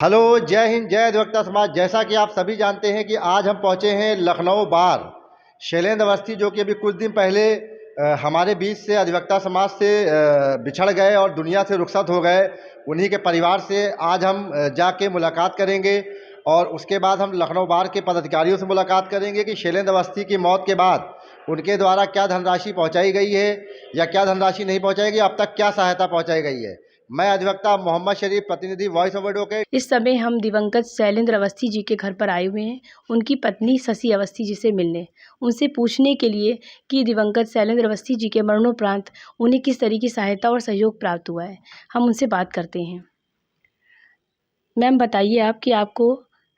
Hello, जय हिंद, जय अधिवक्ता समाज। जैसा कि आप सभी जानते हैं कि आज हम पहुंचे हैं लखनऊ बार। शैलेंद्र अवस्थी जो कि अभी कुछ दिन पहले हमारे बीच से अधिवक्ता समाज से बिछड़ गए और दुनिया से रुखसत हो गए, उन्हीं के परिवार से आज हम जाके मुलाकात करेंगे और उसके बाद हम लखनऊ बार के पदाधिकारियों से मुलाकात करेंगे कि शैलेंद्र अवस्थी की मौत के बाद उनके द्वारा क्या धनराशि पहुंचाई गई है या क्या धनराशि नहीं पहुंचाई गई, अब तक क्या सहायता पहुंचाई गई है। मैं अधिवक्ता मोहम्मद शरीफ, प्रतिनिधि वॉइस ऑफ एडवोकेट। इस समय हम दिवंगत शैलेंद्र अवस्थी जी के घर पर आए हुए हैं, उनकी पत्नी शशि अवस्थी जी से मिलने, उनसे पूछने के लिए कि दिवंगत शैलेंद्र अवस्थी जी के मरणोपरांत उन्हें किस तरह की सहायता और सहयोग प्राप्त हुआ है। हम उनसे बात करते हैं। मैम, बताइए आप कि आपको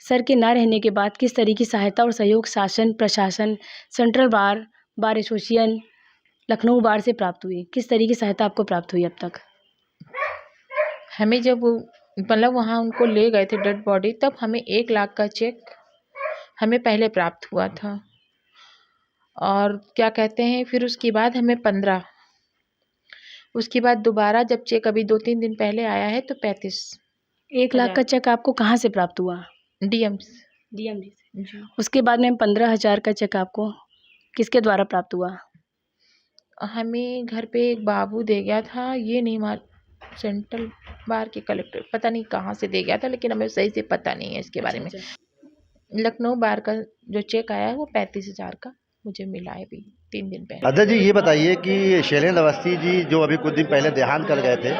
सर के ना रहने के बाद किस तरह की सहायता और सहयोग शासन, प्रशासन, central bar, bar association, Lucknow bar से प्राप्त हुई? किस तरह की सहायता आपको प्राप्त हुई अब तक? हमें जब मतलब वहाँ उनको ले गए थे डेड बॉडी, तब हमें 1 लाख का चेक हमें पहले प्राप्त हुआ था। और क्या कहते हैं, फिर उसके बाद हमें 15, उसके बाद दोबारा जब चेक अभी 2-3 दिन पहले आया है तो 35 1 लाख का चेक आपको कहाँ से प्राप्त हुआ? डीएम डीएमडी से। जी। उसके बाद में 15,000 का चेक आपको किसके द्वारा प्राप्त हुआ? हमें घर पे एक बाबू दे गया था, ये नहीं सेंट्रल बार के कलेक्टर पता नहीं कहाँ से दे गया था, लेकिन हमें सही से पता नहीं है इसके बारे में। लखनऊ बार का जो चेक आया है वो 35,000 का मुझे मिला है अभी 3 दिन पहले। अध्यक्ष जी, ये बताइए कि शैलेंद्र अवस्थी जी जो अभी कुछ दिन पहले देहांत कर गए थे,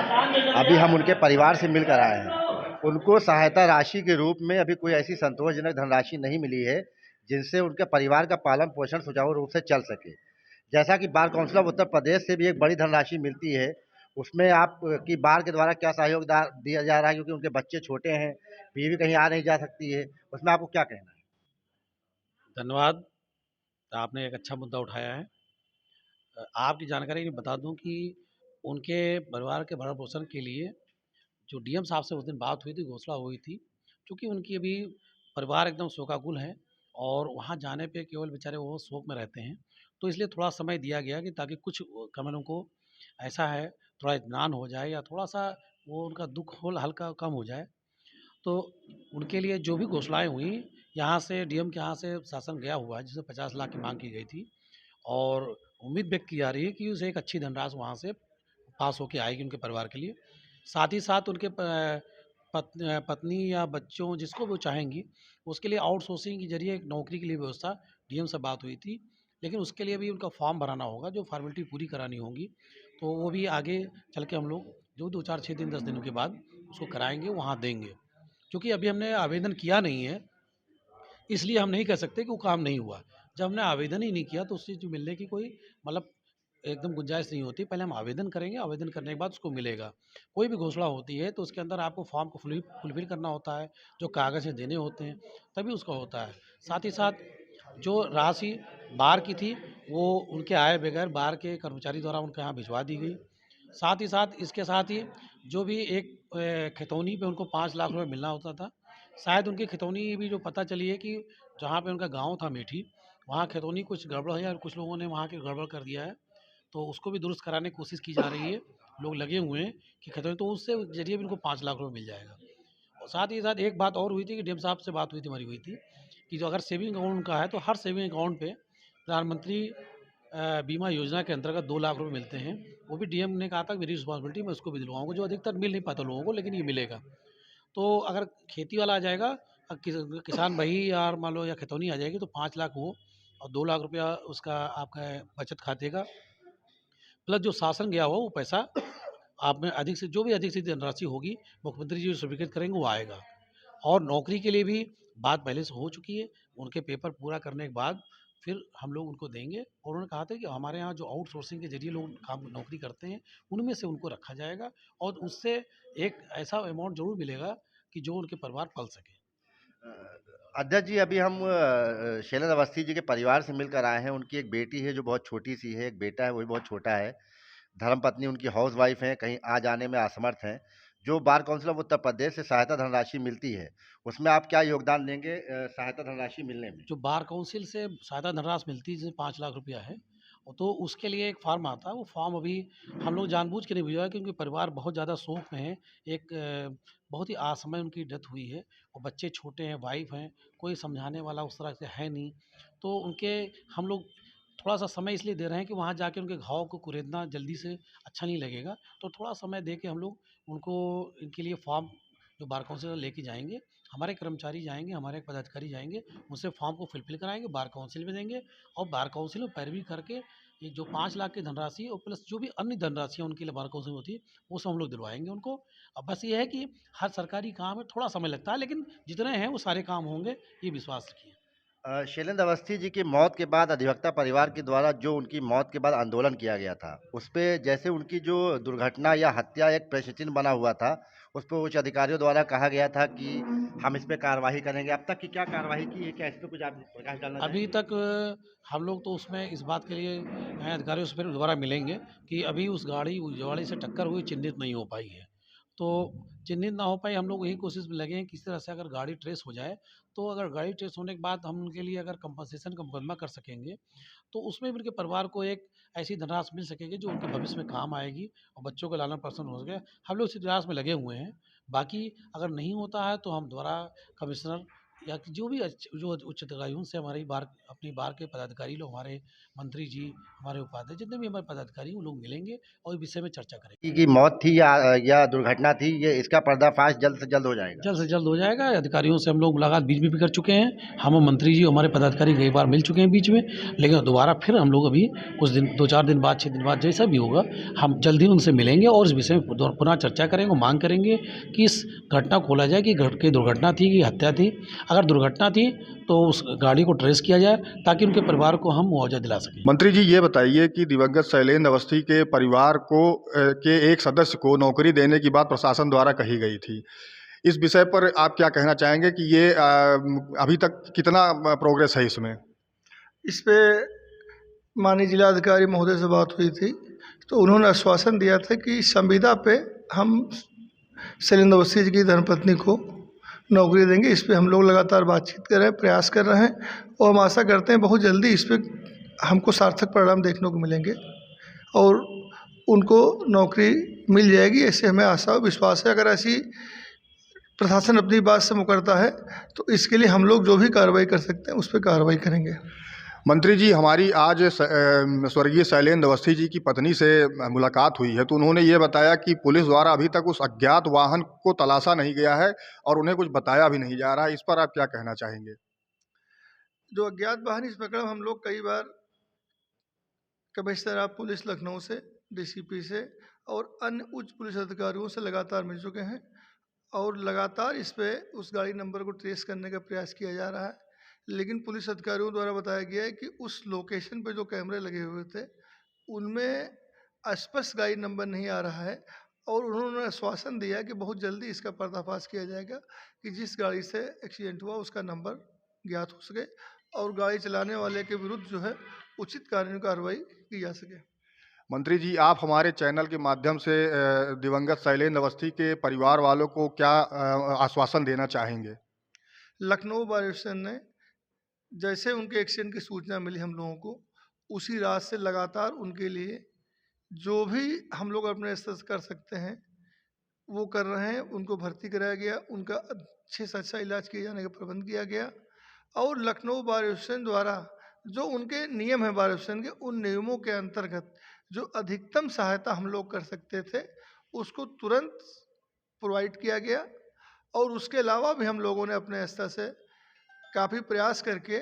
अभी हम उनके परिवार से मिलकर आए हैं। उनको सहायता राशि के रूप में अभी कोई ऐसी संतोषजनक धनराशि नहीं मिली है जिनसे उनके परिवार का पालन पोषण सुचारू रूप से चल सके। जैसा कि bar council of Uttar Pradesh से भी एक बड़ी धनराशि मिलती है, उसमें आप की बार के द्वारा क्या सहयोग दिया जा रहा है, क्योंकि उनके बच्चे छोटे हैं, बीवी कहीं आ नहीं जा सकती है, उसमें आपको क्या कहना है? धन्यवाद। आपने एक अच्छा मुद्दा उठाया है। आपकी जानकारी के लिए बता दूं कि उनके परिवार के भरण पोषण के लिए जो डीएम साहब से उस दिन बात हुई थी, घोषणा हुई थी, क्योंकि उनकी अभी परिवार एकदम शोकाकुल है और वहाँ जाने पे केवल बेचारे वो शोक में रहते हैं। तो इसलिए थोड़ा समय दिया गया कि ताकि कुछ कमन उनको ऐसा है, थोड़ा इत्मीनान हो जाए या थोड़ा-सा वो उनका दुःख हल्का कम हो जाए। तो उनके लिए जो भी घोषणाएँ हुई, यहाँ से डीएम के यहाँ से शासन गया हुआ है, जिसमें 50 लाख की माँग की गई थी और उम्मीद व्यक्त की जा रही है कि उसे एक अच्छी धनराशि वहाँ से पास होके आएगी उनके परिवार के लिए। साथ ही साथ उनके पत्नी या बच्चों जिसको वो चाहेंगी, उसके लिए आउटसोर्सिंग के ज़रिए एक नौकरी के लिए व्यवस्था डीएम से बात हुई थी। लेकिन उसके लिए भी उनका फॉर्म भराना होगा, जो फॉर्मेलिटी पूरी करानी होगी। तो वो भी आगे चल के हम लोग जो 2, 4, 6 दिन, 10 दिनों के बाद उसको कराएँगे, वहाँ देंगे। क्योंकि अभी हमने आवेदन किया नहीं है, इसलिए हम नहीं कह सकते कि वो काम नहीं हुआ। जब हमने आवेदन ही नहीं किया तो उससे जो मिलने की कोई मतलब एकदम गुंजाइश नहीं होती। पहले हम आवेदन करेंगे, आवेदन करने के बाद उसको मिलेगा। कोई भी घोषणा होती है तो उसके अंदर आपको फॉर्म को फुलफ़िल करना होता है, जो कागज़ देने होते हैं, तभी उसका होता है। साथ ही साथ जो राशि बार की थी, वो उनके आए बगैर बार के कर्मचारी द्वारा उनके यहाँ भिजवा दी गई। साथ ही साथ इसके साथ ही जो भी एक खतौनी पे उनको 5 लाख रुपए मिलना होता था, शायद उनकी खतौनी भी जो पता चली है कि जहाँ पे उनका गाँव था मेठी, वहाँ खतौनी कुछ गड़बड़ है और कुछ लोगों ने वहाँ के गड़बड़ कर दिया है। तो उसको भी दुरुस्त कराने की कोशिश की जा रही है। लोग लगे हुए हैं कि खतौनी, तो उससे ज़रिए भी उनको 5 लाख रुपए मिल जाएगा। और साथ ही साथ एक बात और हुई थी कि डीएम साहब से बात हुई थी, हमारी हुई थी कि जो अगर सेविंग अकाउंट उनका है, तो हर सेविंग अकाउंट पे प्रधानमंत्री बीमा योजना के अंतर्गत 2 लाख रुपए मिलते हैं। वो भी डीएम ने कहा था मेरी रिस्पॉन्सिबिलिटी, मैं उसको भी दिलवाऊँगा, जो अधिकतर मिल नहीं पाता लोगों को, लेकिन ये मिलेगा। तो अगर खेती वाला आ जाएगा, किसान भाई या मान लो या खतौनी आ जाएगी, तो 5 लाख वो और 2 लाख रुपया उसका आपका बचत खाते का, प्लस जो शासन गया हुआ वो पैसा आप में अधिक से जो भी अधिक से धनराशि होगी, मुख्यमंत्री जी जो स्वीकृत करेंगे वो आएगा। और नौकरी के लिए भी बात पहले से हो चुकी है। उनके पेपर पूरा करने के बाद फिर हम लोग उनको देंगे और उन्होंने कहा था कि हमारे यहाँ जो आउटसोर्सिंग के ज़रिए लोग काम नौकरी करते हैं, उनमें से उनको रखा जाएगा और उससे एक ऐसा अमाउंट ज़रूर मिलेगा कि जो उनके परिवार पल सके। अध्यक्ष जी, अभी हम शैलेंद्र अवस्थी जी के परिवार से मिलकर आए हैं। उनकी एक बेटी है जो बहुत छोटी सी है, एक बेटा है वो भी बहुत छोटा है। धर्मपत्नी उनकी हाउस वाइफ हैं, कहीं आ जाने में असमर्थ हैं। जो bar council of Uttar Pradesh से सहायता धनराशि मिलती है, उसमें आप क्या योगदान देंगे सहायता धनराशि मिलने में? जो बार काउंसिल से सहायता धनराशि मिलती है, जैसे 5 लाख रुपया है, तो उसके लिए एक फॉर्म आता है, वो फॉर्म अभी हम लोग जानबूझ के नहीं भिजवाया क्योंकि परिवार बहुत ज़्यादा शोक में है। एक बहुत ही असमय उनकी डेथ हुई है और बच्चे छोटे हैं, वाइफ़ हैं, कोई समझाने वाला उस तरह से है नहीं। तो उनके हम लोग थोड़ा-सा समय इसलिए दे रहे हैं कि वहाँ जाके उनके घाव को कुरेदना जल्दी से अच्छा नहीं लगेगा। तो थोड़ा समय दे के हम लोग उनको इनके लिए फॉर्म जो बार काउंसिल लेके जाएँगे, हमारे कर्मचारी जाएँगे, हमारे पदाधिकारी जाएँगे, उनसे फॉर्म को फिल कराएँगे, बार काउंसिल में देंगे और बार काउंसिल में पैरवी करके ये जो 5 लाख की धनराशि और प्लस जो भी अन्य धनराशियाँ उनके लिए बार काउंसिल में होती है, वो सब हम लोग दिलवाएँगे उनको। अब बस ये है कि हर सरकारी काम में थोड़ा समय लगता है, लेकिन जितने हैं वो सारे काम होंगे, ये विश्वास रखिए। शैलेंद्र अवस्थी जी की मौत के बाद अधिवक्ता परिवार के द्वारा जो उनकी मौत के बाद आंदोलन किया गया था, उस पे जैसे उनकी जो दुर्घटना या हत्या एक प्रश्न चिन्ह बना हुआ था, उस पे उच्च अधिकारियों द्वारा कहा गया था कि हम इस पे कार्रवाई करेंगे। अब तक की क्या कार्रवाई की है? क्या इस पे कुछ आप प्रकाश डालना अभी चाहेंगे? तक हम लोग तो उसमें इस बात के लिए नए अधिकारियों से फिर दोबारा मिलेंगे कि अभी उस गाड़ी से टक्कर हुई चिन्हित नहीं हो पाई है। तो चिन्हित ना हो पाई, हम लोग यही कोशिश में लगे हैं किसी तरह से अगर गाड़ी ट्रेस हो जाए, तो अगर गाड़ी ट्रेस होने के बाद हम उनके लिए अगर कंपनसेशन का मुकदमा कर सकेंगे, तो उसमें भी उनके परिवार को एक ऐसी धनराशि मिल सकेगी जो उनके भविष्य में काम आएगी और बच्चों का लालन-पालन हो सके। हम लोग इसी प्रयास में लगे हुए हैं। बाकी अगर नहीं होता है तो हम दोबारा कमिश्नर या कि जो भी जो उच्च अधिकारी उनसे हमारी बार अपनी बार के पदाधिकारी लोग, हमारे मंत्री जी, हमारे उपाध्यक्ष, जितने भी हमारे पदाधिकारी हैं, वो लोग मिलेंगे और इस विषय में चर्चा करेंगे। की मौत थी या दुर्घटना थी, ये इसका पर्दाफाश जल्द से जल्द हो जाएगा। जल्द से जल्द हो जाएगा। अधिकारियों से हम लोग मुलाकात बीच में भी कर चुके हैं। हम मंत्री जी, हमारे पदाधिकारी कई बार मिल चुके हैं बीच में, लेकिन दोबारा फिर हम लोग अभी कुछ दिन 2-4 दिन बाद, 6 दिन बाद जैसा भी होगा, हम जल्द ही उनसे मिलेंगे और इस विषय में पुनः चर्चा करेंगे और माँग करेंगे कि इस घटना को खोला जाए कि की दुर्घटना थी कि हत्या थी। अगर दुर्घटना थी तो उस गाड़ी को ट्रेस किया जाए ताकि उनके परिवार को हम मुआवजा दिला सकें। मंत्री जी ये बताइए कि दिवंगत शैलेंद्र अवस्थी के परिवार को के एक सदस्य को नौकरी देने की बात प्रशासन द्वारा कही गई थी। इस विषय पर आप क्या कहना चाहेंगे कि ये अभी तक कितना प्रोग्रेस है इसमें? इस पे माननीय जिलाधिकारी महोदय से बात हुई थी, तो उन्होंने आश्वासन दिया था कि संविदा पे हम शैलेंद्र अवस्थी जी की धर्मपत्नी को नौकरी देंगे। इस पे हम लोग लगातार बातचीत कर रहे हैं, प्रयास कर रहे हैं और हम आशा करते हैं बहुत जल्दी इस पे हमको सार्थक परिणाम देखने को मिलेंगे और उनको नौकरी मिल जाएगी, ऐसे हमें आशा और विश्वास है। अगर ऐसी प्रशासन अपनी बात से मुकरता है तो इसके लिए हम लोग जो भी कार्रवाई कर सकते हैं उस पर कार्रवाई करेंगे। मंत्री जी हमारी आज स्वर्गीय शैलेंद्र अवस्थी जी की पत्नी से मुलाकात हुई है, तो उन्होंने ये बताया कि पुलिस द्वारा अभी तक उस अज्ञात वाहन को तलाशा नहीं गया है और उन्हें कुछ बताया भी नहीं जा रहा है। इस पर आप क्या कहना चाहेंगे? जो अज्ञात वाहन इस प्रकरण हम लोग कई बार कमिश्नर ऑफ पुलिस लखनऊ से, डीसीपी से और अन्य उच्च पुलिस अधिकारियों से लगातार मिल चुके हैं और लगातार इस पे उस गाड़ी नंबर को ट्रेस करने का प्रयास किया जा रहा है, लेकिन पुलिस अधिकारियों द्वारा बताया गया है कि उस लोकेशन पे जो कैमरे लगे हुए थे उनमें स्पष्ट गाड़ी नंबर नहीं आ रहा है और उन्होंने आश्वासन दिया कि बहुत जल्दी इसका पर्दाफाश किया जाएगा कि जिस गाड़ी से एक्सीडेंट हुआ उसका नंबर ज्ञात हो सके और गाड़ी चलाने वाले के विरुद्ध जो है उचित कानूनी कार्रवाई की जा सके। मंत्री जी आप हमारे चैनल के माध्यम से दिवंगत शैलेंद्र अवस्थी के परिवार वालों को क्या आश्वासन देना चाहेंगे? लखनऊ बार स्टेशन ने जैसे उनके एक्सीडेंट की सूचना मिली हम लोगों को, उसी रात से लगातार उनके लिए जो भी हम लोग अपने स्तर से कर सकते हैं वो कर रहे हैं। उनको भर्ती कराया गया, उनका अच्छे से अच्छा इलाज किए जाने का प्रबंध किया गया और लखनऊ बार एसोसिएशन द्वारा जो उनके नियम है बार एसोसिएशन के, उन नियमों के अंतर्गत जो अधिकतम सहायता हम लोग कर सकते थे उसको तुरंत प्रोवाइड किया गया और उसके अलावा भी हम लोगों ने अपने स्तर से काफ़ी प्रयास करके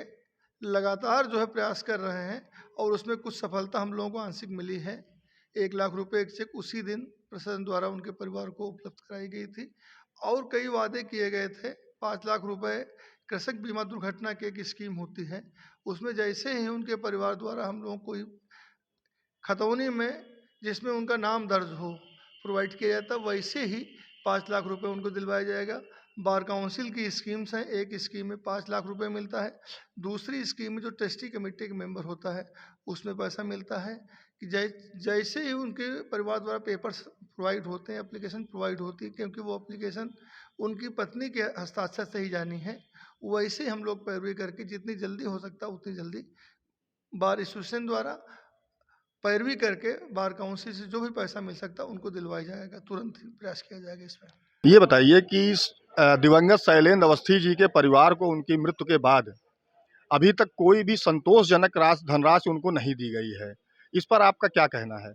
लगातार जो है प्रयास कर रहे हैं और उसमें कुछ सफलता हम लोगों को आंशिक मिली है। 1 लाख रुपए एक चेक उसी दिन प्रशासन द्वारा उनके परिवार को उपलब्ध कराई गई थी और कई वादे किए गए थे। 5 लाख रुपए कृषक बीमा दुर्घटना की एक स्कीम होती है, उसमें जैसे ही उनके परिवार द्वारा हम लोगों को खतौनी में जिसमें उनका नाम दर्ज हो प्रोवाइड किया जाता, वैसे ही 5 लाख रुपए उनको दिलवाया जाएगा। बार काउंसिल की स्कीम्स हैं, एक स्कीम में 5 लाख रुपए मिलता है, दूसरी स्कीम में जो ट्रस्टी कमेटी के मेंबर होता है उसमें पैसा मिलता है कि जैसे ही उनके परिवार द्वारा पेपर्स प्रोवाइड होते हैं, एप्लीकेशन प्रोवाइड होती है, क्योंकि वो एप्लीकेशन उनकी पत्नी के हस्ताक्षर से ही जानी है, वैसे हम लोग पैरवी करके जितनी जल्दी हो सकता है उतनी जल्दी बार एसोसिएशन द्वारा पैरवी करके बार काउंसिल से जो भी पैसा मिल सकता है उनको दिलवाया जाएगा, तुरंत ही प्रयास किया जाएगा इसमें। ये बताइए कि दिवंगत शैलेंद्र अवस्थी जी के परिवार को उनकी मृत्यु के बाद अभी तक कोई भी संतोषजनक धनराशि उनको नहीं दी गई है। इस पर आपका क्या कहना है?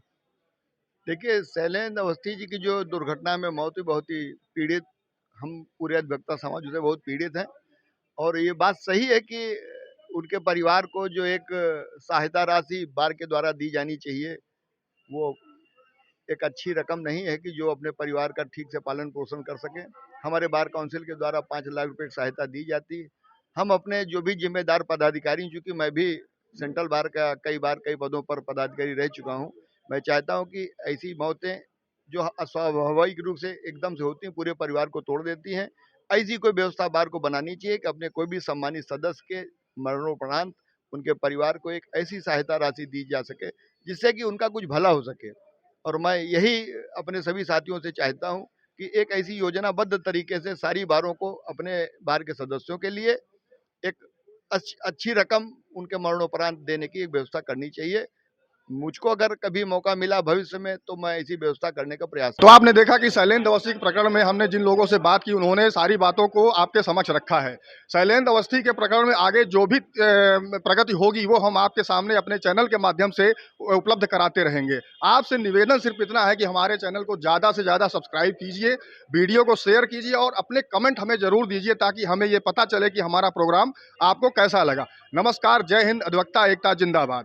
देखिए, शैलेंद्र अवस्थी जी की जो दुर्घटना में मौत हुई, बहुत ही पीड़ित, हम पूरे अधिवक्ता समाज से बहुत पीड़ित हैं। और ये बात सही है कि उनके परिवार को जो एक सहायता राशि बार के द्वारा दी जानी चाहिए, वो एक अच्छी रकम नहीं है कि जो अपने परिवार का ठीक से पालन पोषण कर सके। हमारे बार काउंसिल के द्वारा 5 लाख रुपए की सहायता दी जाती है। हम अपने जो भी जिम्मेदार पदाधिकारी, चूँकि मैं भी सेंट्रल बार का कई बार कई पदों पर पदाधिकारी रह चुका हूँ, मैं चाहता हूँ कि ऐसी मौतें जो अस्वाभाविक रूप से एकदम से होती हैं, पूरे परिवार को तोड़ देती हैं, ऐसी कोई व्यवस्था बार को बनानी चाहिए कि अपने कोई भी सम्मानित सदस्य के मरणोपरांत उनके परिवार को एक ऐसी सहायता राशि दी जा सके जिससे कि उनका कुछ भला हो सके। और मैं यही अपने सभी साथियों से चाहता हूं कि एक ऐसी योजनाबद्ध तरीके से सारी बारों को अपने बार के सदस्यों के लिए एक अच्छी रकम उनके मरणोपरांत देने की एक व्यवस्था करनी चाहिए। मुझको अगर कभी मौका मिला भविष्य में तो मैं ऐसी व्यवस्था करने का प्रयास तो आपने देखा कि शैलेंद्र अवस्थी के प्रकरण में हमने जिन लोगों से बात की उन्होंने सारी बातों को आपके समक्ष रखा है। शैलेंद्र अवस्थी के प्रकरण में आगे जो भी प्रगति होगी वो हम आपके सामने अपने चैनल के माध्यम से उपलब्ध कराते रहेंगे। आपसे निवेदन सिर्फ इतना है कि हमारे चैनल को ज़्यादा से ज़्यादा सब्सक्राइब कीजिए, वीडियो को शेयर कीजिए और अपने कमेंट हमें ज़रूर दीजिए ताकि हमें ये पता चले कि हमारा प्रोग्राम आपको कैसा लगा। नमस्कार, जय हिंद, अधिवक्ता एकता जिंदाबाद।